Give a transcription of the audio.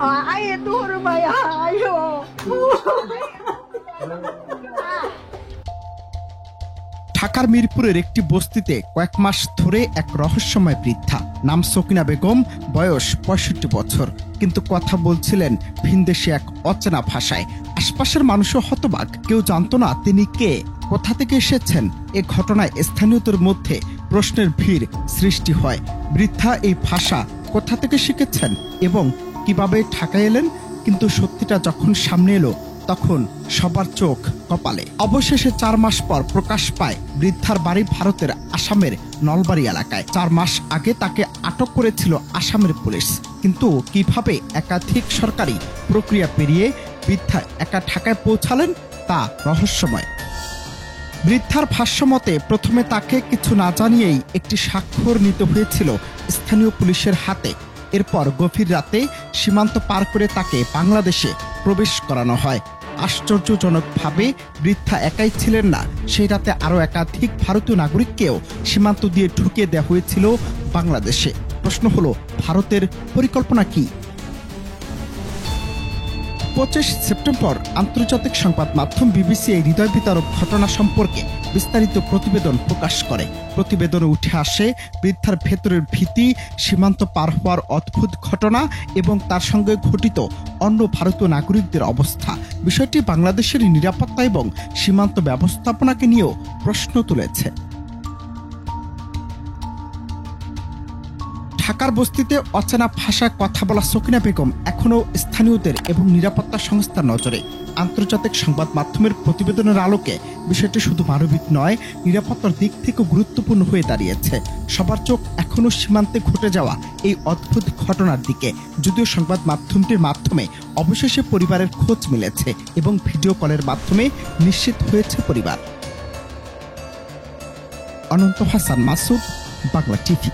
Ay, duro ba ayo? ঢাকার মিরপুরের একটি বস্তিতে কয়েক মাস ধরে এক রহস্যময় বৃদ্ধা, নাম সকিনা বেগম, বয়স ৬৫ বছর, কিন্তু কথা বলছিলেন ভিনদেশি এক অচেনা ভাষায়। আশপাশের মানুষও হতবাক, কেউ জানতো না তিনি কে, কোথা থেকে এসেছেন। এ ঘটনায় স্থানীয়দের মধ্যে প্রশ্নের ভিড় সৃষ্টি হয়। বৃদ্ধা এই ভাষা কোথা থেকে শিখেছেন এবং কিভাবে ঢাকায় এলেন, কিন্তু সত্যিটা যখন সামনে এলো তখন সবার চোখ কপালে। অবশেষে ৪ মাস পর প্রকাশ পায় বৃদ্ধার বাড়ি ভারতের আসামের নলবাড়ি এলাকায়। ৪ মাস আগে তাকে আটক করেছিল আসামের পুলিশ, কিন্তু কিভাবে একাধিক সরকারি প্রক্রিয়া পেরিয়ে বৃদ্ধা একা ঢাকায় পৌঁছালেন তা রহস্যময়। বৃদ্ধার ভাষ্যমতে প্রথমে তাকে কিছু না জানিয়েই একটি স্বাক্ষর নিতে হয়েছিল স্থানীয় পুলিশের হাতে। এরপর গভীর রাতে সীমান্ত পার করে তাকে বাংলাদেশে প্রবেশ করানো হয়। আশ্চর্যজনকভাবে বৃদ্ধা একাই ছিলেন না, সেই রাতে আরও একাধিক ভারতীয় নাগরিককেও সীমান্ত দিয়ে ঢুকিয়ে দেওয়া হয়েছিল বাংলাদেশে। প্রশ্ন হলো, ভারতের পরিকল্পনা কি? ২৫ সেপ্টেম্বর আন্তর্জাতিক সংবাদ মাধ্যম বিবিসি এই হৃদয় বিতারক ঘটনা সম্পর্কে বিস্তারিত প্রতিবেদন প্রকাশ করে। প্রতিবেদনে উঠে আসে বৃদ্ধার ভেতরের ভীতি, সীমান্ত পার হওয়ার অদ্ভুত ঘটনা এবং তার সঙ্গে ঘটিত অন্য ভারতীয় নাগরিকদের অবস্থা। বিষয়টি বাংলাদেশের নিরাপত্তা এবং সীমান্ত ব্যবস্থাপনাকে নিয়েও প্রশ্ন তুলেছে। ঢাকার বস্তিতে অচেনা ভাষায় কথা বলা সকিনা বেগম এখনও স্থানীয়দের এবং নিরাপত্তা সংস্থার নজরে। আন্তর্জাতিক সংবাদ মাধ্যমের প্রতিবেদনের আলোকে বিষয়টি শুধু মানবিক নয়, নিরাপত্তার দিক থেকেও গুরুত্বপূর্ণ হয়ে দাঁড়িয়েছে। সবার চোখ এখনও সীমান্তে ঘটে যাওয়া এই অদ্ভুত ঘটনার দিকে। যদিও সংবাদ মাধ্যমটির মাধ্যমে অবশেষে পরিবারের খোঁজ মিলেছে এবং ভিডিও কলের মাধ্যমে নিশ্চিত হয়েছে পরিবার। অনন্ত হাসান মাসুদ, বাংলা টিভি।